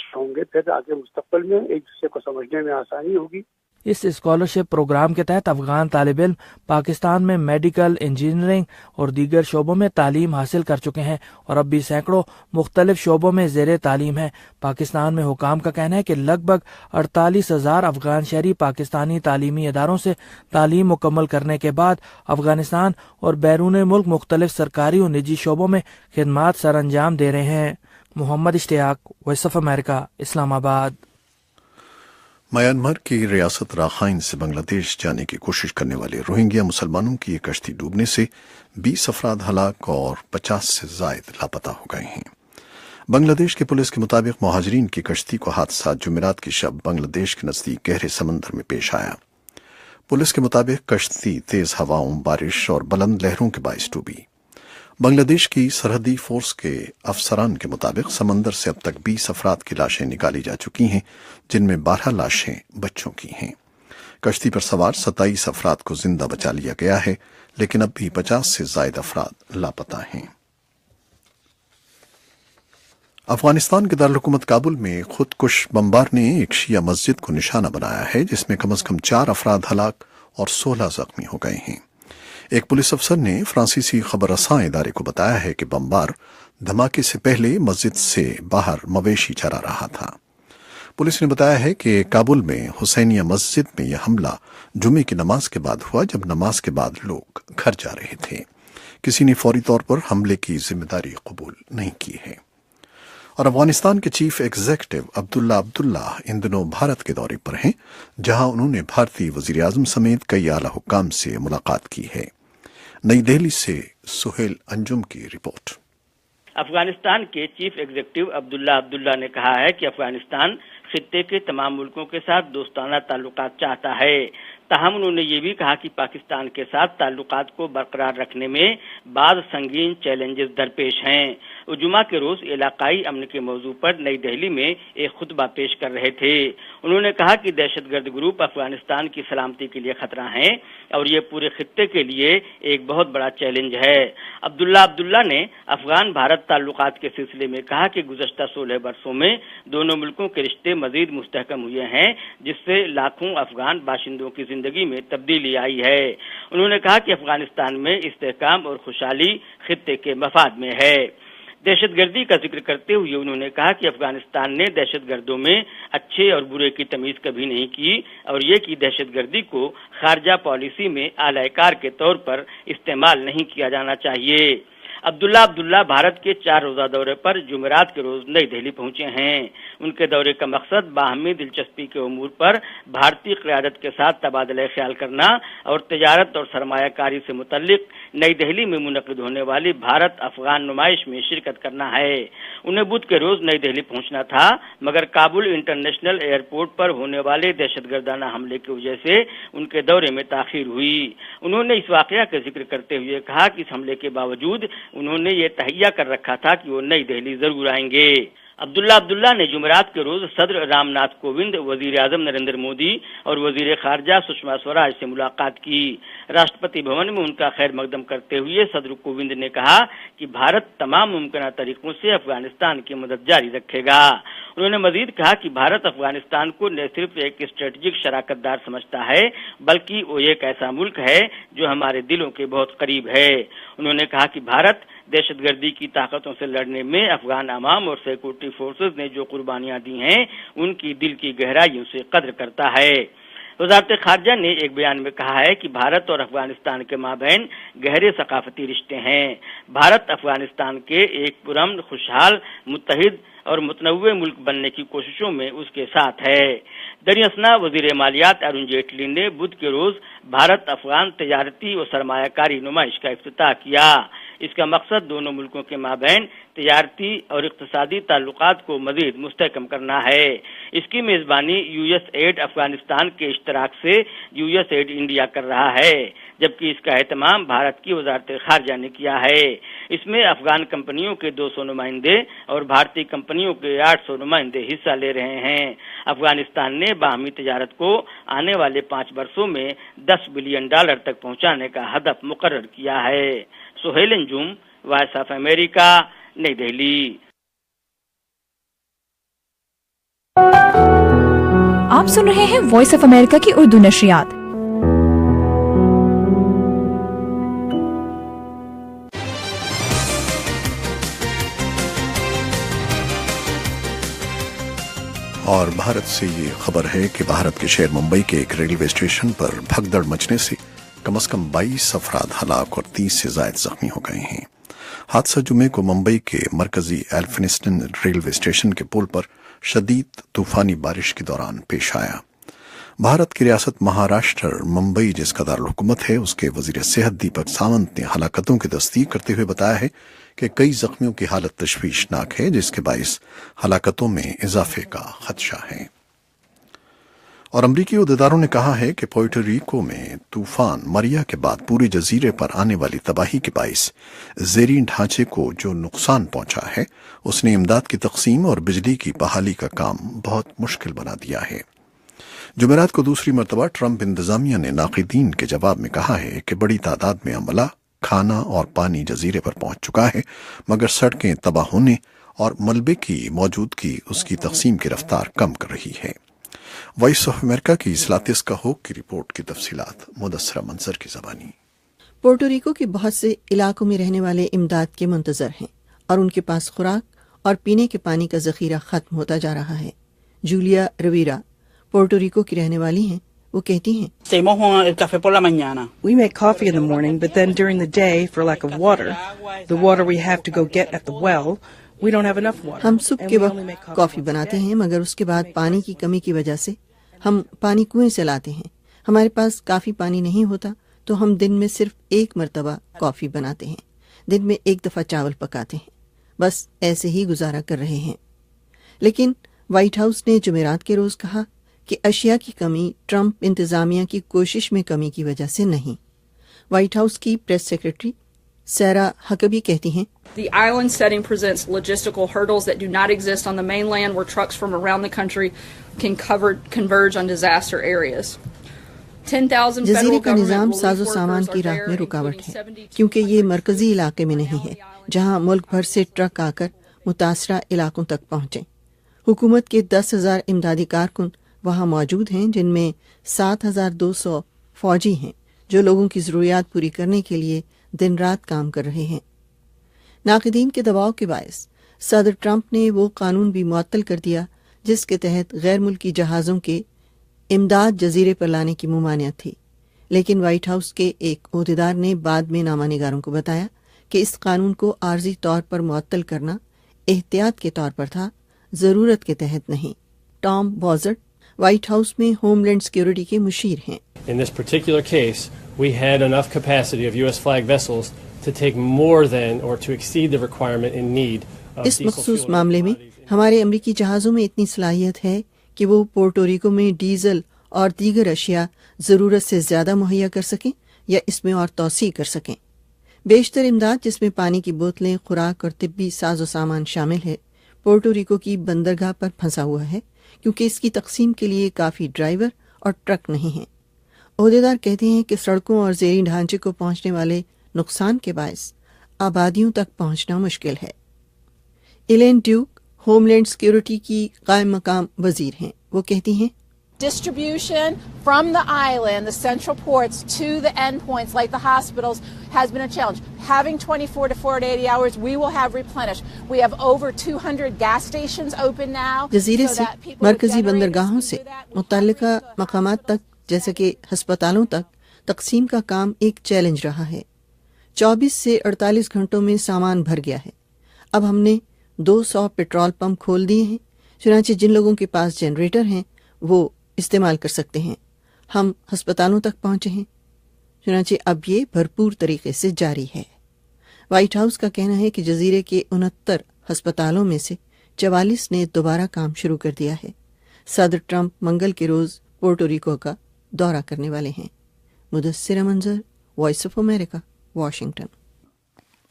اچھے ہوں گے، پھر آگے مستقبل میں ایک دوسرے کو سمجھنے میں آسانی ہوگی۔ اس اسکالرشپ پروگرام کے تحت افغان طالب علم پاکستان میں میڈیکل، انجینئرنگ اور دیگر شعبوں میں تعلیم حاصل کر چکے ہیں اور اب بھی سینکڑوں مختلف شعبوں میں زیر تعلیم ہیں۔ پاکستان میں حکام کا کہنا ہے کہ لگ بھگ 48,000 افغان شہری پاکستانی تعلیمی اداروں سے تعلیم مکمل کرنے کے بعد افغانستان اور بیرون ملک مختلف سرکاری اور نجی شعبوں میں خدمات سر انجام دے رہے ہیں۔ محمد اشتیاق، وائس آف امریکہ، اسلام آباد۔ میانمار کی ریاست راخائن سے بنگلہ دیش جانے کی کوشش کرنے والے روہنگیا مسلمانوں کی ایک کشتی ڈوبنے سے 20 افراد ہلاک اور 50 سے زائد لاپتہ ہو گئے ہیں۔ بنگلہ دیش کی پولیس کے مطابق مہاجرین کی کشتی کو حادثہ جمعرات کی شب بنگلہ دیش کے نزدیک گہرے سمندر میں پیش آیا۔ پولیس کے مطابق کشتی تیز ہواؤں، بارش اور بلند لہروں کے باعث ڈوبی۔ بنگلہ دیش کی سرحدی فورس کے افسران کے مطابق سمندر سے اب تک 20 افراد کی لاشیں نکالی جا چکی ہیں، جن میں 12 لاشیں بچوں کی ہیں۔ کشتی پر سوار 27 افراد کو زندہ بچا لیا گیا ہے، لیکن اب بھی 50 سے زائد افراد لاپتہ ہیں۔ افغانستان کے دارالحکومت کابل میں خودکش بمبار نے ایک شیعہ مسجد کو نشانہ بنایا ہے، جس میں کم از کم 4 افراد ہلاک اور 16 زخمی ہو گئے ہیں۔ ایک پولیس افسر نے فرانسیسی خبر رساں ادارے کو بتایا ہے کہ بمبار دھماکے سے پہلے مسجد سے باہر مویشی چرا رہا تھا۔ پولیس نے بتایا ہے کہ کابل میں حسینیہ مسجد میں یہ حملہ جمعے کی نماز کے بعد ہوا، جب نماز کے بعد لوگ گھر جا رہے تھے۔ کسی نے فوری طور پر حملے کی ذمہ داری قبول نہیں کی ہے۔ اور افغانستان کے چیف ایگزیکٹو عبداللہ ان دنوں بھارت کے دورے پر ہیں، جہاں انہوں نے بھارتی وزیر اعظم سمیت کئی اعلیٰ حکام سے ملاقات کی ہے۔ نئی دہلی سے سہیل انجم کی رپورٹ۔ افغانستان کے چیف ایگزیکٹو عبداللہ نے کہا ہے کہ افغانستان خطے کے تمام ملکوں کے ساتھ دوستانہ تعلقات چاہتا ہے، تاہم انہوں نے یہ بھی کہا کہ پاکستان کے ساتھ تعلقات کو برقرار رکھنے میں بعض سنگین چیلنجز درپیش ہیں۔ وہ جمعہ کے روز علاقائی امن کے موضوع پر نئی دہلی میں ایک خطبہ پیش کر رہے تھے۔ انہوں نے کہا کہ دہشت گرد گروپ افغانستان کی سلامتی کے لیے خطرہ ہیں اور یہ پورے خطے کے لیے ایک بہت بڑا چیلنج ہے۔ عبداللہ نے افغان بھارت تعلقات کے سلسلے میں کہا کہ گزشتہ 16 برسوں میں دونوں ملکوں کے رشتے مزید مستحکم ہوئے ہیں، جس سے لاکھوں افغان باشندوں کی زندگی میں تبدیلی آئی ہے۔ انہوں نے کہا کہ افغانستان میں استحکام اور خوشحالی خطے کے مفاد میں ہے۔ دہشت گردی کا ذکر کرتے ہوئے انہوں نے کہا کہ افغانستان نے دہشت گردوں میں اچھے اور برے کی تمیز کبھی نہیں کی اور یہ کہ دہشت گردی کو خارجہ پالیسی میں اعلی کار کے طور پر استعمال نہیں کیا جانا چاہیے۔ عبداللہ بھارت کے 4 روزہ دورے پر جمعرات کے روز نئی دہلی پہنچے ہیں۔ ان کے دورے کا مقصد باہمی دلچسپی کے امور پر بھارتی قیادت کے ساتھ تبادلہ خیال کرنا اور تجارت اور سرمایہ کاری سے متعلق نئی دہلی میں منعقد ہونے والی بھارت افغان نمائش میں شرکت کرنا ہے۔ انہیں بدھ کے روز نئی دہلی پہنچنا تھا، مگر کابل انٹرنیشنل ایئرپورٹ پر ہونے والے دہشت گردانہ حملے کی وجہ سے ان کے دورے میں تاخیر ہوئی۔ انہوں نے اس واقعہ کا ذکر کرتے ہوئے کہا کہ اس حملے کے باوجود انہوں نے یہ تہیہ کر رکھا تھا کہ وہ نئی دہلی ضرور آئیں گے۔ عبداللہ نے جمعرات کے روز صدر رام ناتھ کووند، وزیر اعظم نریندر مودی اور وزیر خارجہ سشما سوراج سے ملاقات کی۔ راشٹرپتی بھون میں ان کا خیر مقدم کرتے ہوئے صدر کووند نے کہا کہ بھارت تمام ممکنہ طریقوں سے افغانستان کی مدد جاری رکھے گا۔ انہوں نے مزید کہا کہ بھارت افغانستان کو نہ صرف ایک اسٹریٹجک شراکت دار سمجھتا ہے بلکہ وہ ایک ایسا ملک ہے جو ہمارے دلوں کے بہت قریب ہے۔ انہوں نے کہا کہ بھارت دہشت گردی کی طاقتوں سے لڑنے میں افغان عوام اور سیکورٹی فورسز نے جو قربانیاں دی ہیں ان کی دل کی گہرائیوں سے قدر کرتا ہے۔ وزارت خارجہ نے ایک بیان میں کہا ہے کہ بھارت اور افغانستان کے مابین گہرے ثقافتی رشتے ہیں۔ بھارت افغانستان کے ایک پرامن، خوشحال، متحد اور متنوع ملک بننے کی کوششوں میں اس کے ساتھ ہے۔ دریں وزیر مالیات ارون جیٹلی نے بدھ کے روز بھارت افغان تجارتی اور سرمایہ کاری نمائش کا افتتاح کیا۔ اس کا مقصد دونوں ملکوں کے مابین تجارتی اور اقتصادی تعلقات کو مزید مستحکم کرنا ہے۔ اس کی میزبانی US ایڈ افغانستان کے اشتراک سے US ایڈ انڈیا کر رہا ہے، جبکہ اس کا اہتمام بھارت کی وزارت خارجہ نے کیا ہے۔ اس میں افغان کمپنیوں کے 200 نمائندے اور بھارتی کمپنیوں کے 800 نمائندے حصہ لے رہے ہیں۔ افغانستان نے باہمی تجارت کو آنے والے 5 برسوں میں $10 بلین تک پہنچانے کا ہدف مقرر کیا ہے۔ سہیل انجم، وائس آف امریکہ، نئی دہلی۔ آپ سن رہے ہیں وائس آف امریکہ کی اردو نشریات۔ اور بھارت سے یہ خبر ہے کہ بھارت کے شہر ممبئی کے ایک ریلوے اسٹیشن پر بھگدڑ مچنے سے کم از کم 22 افراد ہلاک اور 30 سے زائد زخمی ہو گئے ہیں۔ حادثہ جمعے کو ممبئی کے مرکزی ایلفنسٹن ریلوے اسٹیشن کے پل پر شدید طوفانی بارش کے دوران پیش آیا۔ بھارت کی ریاست مہاراشٹر ممبئی جس کا دارالحکومت ہے، اس کے وزیر صحت دیپک ساونت نے ہلاکتوں کی تصدیق کرتے ہوئے بتایا ہے کہ کئی زخمیوں کی حالت تشویشناک ہے، جس کے باعث ہلاکتوں میں اضافے کا خدشہ ہے۔ اور امریکی عہدیداروں نے کہا ہے کہ پورٹو ریکو میں طوفان مریا کے بعد پورے جزیرے پر آنے والی تباہی کے باعث زیریں ڈھانچے کو جو نقصان پہنچا ہے، اس نے امداد کی تقسیم اور بجلی کی بحالی کا کام بہت مشکل بنا دیا ہے۔ جمعرات کو دوسری مرتبہ ٹرمپ انتظامیہ نے ناقدین کے جواب میں کہا ہے کہ بڑی تعداد میں عملہ، کھانا اور پانی جزیرے پر پہنچ چکا ہے، مگر سڑکیں تباہ ہونے اور ملبے کی موجودگی اس کی تقسیم کی رفتار کم کر رہی ہے۔ وائس آف امریکہ کی اسلاتس کا ہوک کی رپورٹ کی تفصیلات مدثرہ منصر کی زبانی۔ پورٹو ریکو کے بہت سے علاقوں میں رہنے والے امداد کے منتظر ہیں اور ان کے پاس خوراک اور پینے کے پانی کا ذخیرہ ختم ہوتا جا رہا ہے۔ جولیا رویرا پورٹو ریکو کی رہنے والی ہیں، وہ کہتی ہیں We make coffee in the morning, but then during the day, for lack of water, the water we have to go get at the well, we don't have enough water. ہم صبح کے وقت کافی بناتے ہیں، مگر اس کے بعد پانی کی کمی کی وجہ سے ہم پانی کنویں سے لاتے ہیں۔ ہمارے پاس کافی پانی نہیں ہوتا تو ہم دن میں صرف ایک مرتبہ کافی بناتے ہیں، دن میں ایک دفعہ چاول پکاتے ہیں، بس ایسے ہی گزارا کر رہے ہیں۔ لیکن وائٹ ہاؤس نے جمعرات کے روز کہا کہ اشیاء کی کمی ٹرمپ انتظامیہ کی کوشش میں کمی کی وجہ سے نہیں۔ وائٹ ہاؤس کی پریس سیکرٹری سیرا ہکبی کہتی ہیں The island setting presents logistical hurdles that do not exist on the mainland where trucks from around the country can converge on disaster areas. جزیرے کا نظام ساز و سامان کی راہ میں رکاوٹ ہے کیونکہ یہ مرکزی علاقے میں نہیں ہے جہاں ملک بھر سے ٹرک آ کر متاثرہ علاقوں تک پہنچیں۔ حکومت کے 10,000 امدادی کارکن وہاں موجود ہیں، جن میں 7,200 فوجی ہیں جو لوگوں کی ضروریات پوری کرنے کے لیے دن رات کام کر رہے ہیں۔ ناقدین کے دباؤ کے باعث صدر ٹرمپ نے وہ قانون بھی معطل کر دیا جس کے تحت غیر ملکی جہازوں کے امداد جزیرے پر لانے کی ممانعت تھی، لیکن وائٹ ہاؤس کے ایک عہدیدار نے بعد میں نامہ نگاروں کو بتایا کہ اس قانون کو عارضی طور پر معطل کرنا احتیاط کے طور پر تھا، ضرورت کے تحت نہیں۔ ٹام بازرٹ وائٹ ہاؤس میں ہوم لینڈ سیکیورٹی کے مشیر ہیں۔ In this particular case, we had enough capacity of U.S. flag vessels to take more than or to exceed the requirement in need of اس مخصوص معاملے میں ہمارے امریکی جہازوں میں اتنی صلاحیت ہے کہ وہ پورٹو ریکو میں ڈیزل اور دیگر اشیاء ضرورت سے زیادہ مہیا کر سکیں یا اس میں اور توسیع کر سکیں۔ بیشتر امداد جس میں پانی کی بوتلیں، خوراک اور طبی ساز و سامان شامل ہے، پورٹو ریکو کی بندرگاہ پر پھنسا ہوا ہے کیونکہ اس کی تقسیم کے لیے کافی ڈرائیور اور ٹرک نہیں ہیں۔ عہدیدار کہتے ہیں کہ سڑکوں اور زیریں ڈھانچے کو پہنچنے والے نقصان کے باعث آبادیوں تک پہنچنا مشکل ہے۔ Elaine Duke homeland security کی قائم مقام وزیر ہیں، وہ کہتی ہیں Distribution from the island, the central ports, to the endpoints like the hospitals has been a challenge. Having 24 to 48 hours, we will have replenished. We have over 200 gas stations open now. جزیرے سے مرکزی بندرگاہوں سے متعلقہ مقامات تک جیسے کہ ہسپتالوں تک تقسیم کا کام ایک چیلنج رہا ہے۔ 24 سے 48 گھنٹوں میں سامان بھر گیا ہے۔ اب ہم نے 200 پیٹرول پمپ کھول دیے ہیں، چنانچہ جن لوگوں کے پاس جنریٹر ہیں وہ استعمال کر سکتے ہیں۔ ہم ہسپتالوں تک پہنچے ہیں، چنانچہ اب یہ بھرپور طریقے سے جاری ہے۔ وائٹ ہاؤس کا کہنا ہے کہ جزیرے کے 69 ہسپتالوں میں سے 44 نے دوبارہ کام شروع کر دیا ہے۔ صدر ٹرمپ منگل کے روز پورٹو ریکو کا دورہ کرنے والے ہیں۔ مدثرہ منظر، وائس آف امریکہ، واشنگٹن۔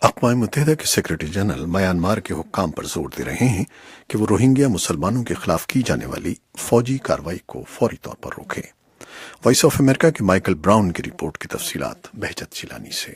اقوام متحدہ کے سیکرٹری جنرل میانمار کے حکام پر زور دے رہے ہیں کہ وہ روہنگیا مسلمانوں کے خلاف کی جانے والی فوجی کارروائی کو فوری طور پر روکیں۔ وائس آف امریکہ کے مائیکل براؤن کی رپورٹ کی تفصیلات بہجت چیلانی سے۔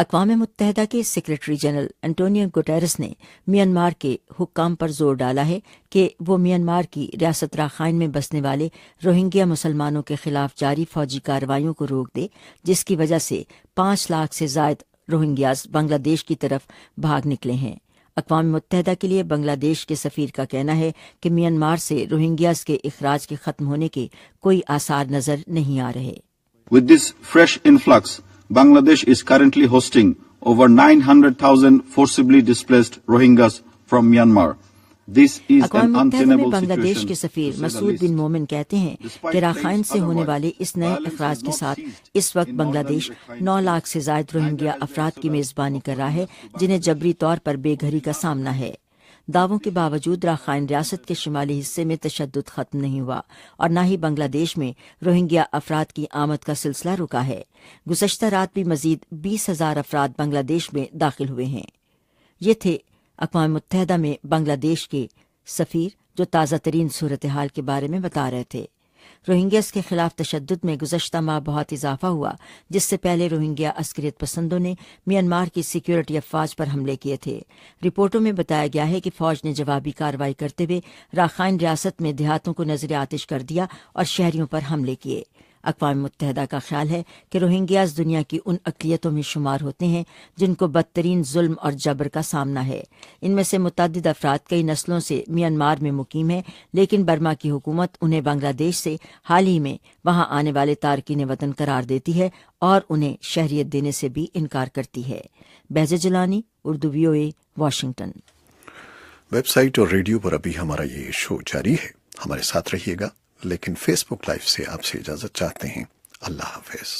اقوام متحدہ کے سیکرٹری جنرل انٹونیو گوٹیرس نے میانمار کے حکام پر زور ڈالا ہے کہ وہ میانمار کی ریاست راخائن میں بسنے والے روہنگیا مسلمانوں کے خلاف جاری فوجی کارروائیوں کو روک دے، جس کی وجہ سے 5 لاکھ سے زائد روہنگیاز بنگلہ دیش کی طرف بھاگ نکلے ہیں۔ اقوام متحدہ کے لیے بنگلہ دیش کے سفیر کا کہنا ہے کہ میانمار سے روہنگیاز کے اخراج کے ختم ہونے کے کوئی آثار نظر نہیں آ رہے۔ With this fresh influx, Bangladesh is currently hosting over 900,000 forcibly displaced Rohingyas from Myanmar. This is اقوام an متحدہ میں untenable بنگلہ دیش situation. کے سفیر مسعود بن مومن کہتے ہیں کہ راخائن سے ہونے والے اس نئے اخراج کے ساتھ اس وقت بنگلہ دیش 9 لاکھ سے زائد روہنگیا افراد کی میزبانی کر رہا ہے جنہیں جبری طور پر بے گھری کا سامنا ہے۔ دعووں کے باوجود راخائن ریاست کے شمالی حصے میں تشدد ختم نہیں ہوا اور نہ ہی بنگلہ دیش میں روہنگیا افراد کی آمد کا سلسلہ رکا ہے۔ گزشتہ رات بھی مزید 20,000 افراد بنگلہ دیش میں داخل ہوئے ہیں۔ یہ تھے اقوام متحدہ میں بنگلہ دیش کے سفیر جو تازہ ترین صورتحال کے بارے میں بتا رہے تھے۔ روہنگیاز کے خلاف تشدد میں گزشتہ ماہ بہت اضافہ ہوا، جس سے پہلے روہنگیا عسکریت پسندوں نے میانمار کی سیکیورٹی افواج پر حملے کیے تھے۔ رپورٹوں میں بتایا گیا ہے کہ فوج نے جوابی کارروائی کرتے ہوئے راخائن ریاست میں دیہاتوں کو نظر آتش کر دیا اور شہریوں پر حملے کیے۔ اقوام متحدہ کا خیال ہے کہ روہنگیاز دنیا کی ان اقلیتوں میں شمار ہوتے ہیں جن کو بدترین ظلم اور جبر کا سامنا ہے۔ ان میں سے متعدد افراد کئی نسلوں سے میانمار میں مقیم ہیں، لیکن برما کی حکومت انہیں بنگلہ دیش سے حال ہی میں وہاں آنے والے تارکین وطن قرار دیتی ہے اور انہیں شہریت دینے سے بھی انکار کرتی ہے۔ Bahja Jilani, Urdu VOA، Washington. Website اور ریڈیو پر ابھی ہمارا یہ شو جاری ہے، ہمارے ساتھ رہیے گا، لیکن فیس بک لائیو سے آپ سے اجازت چاہتے ہیں۔ اللہ حافظ۔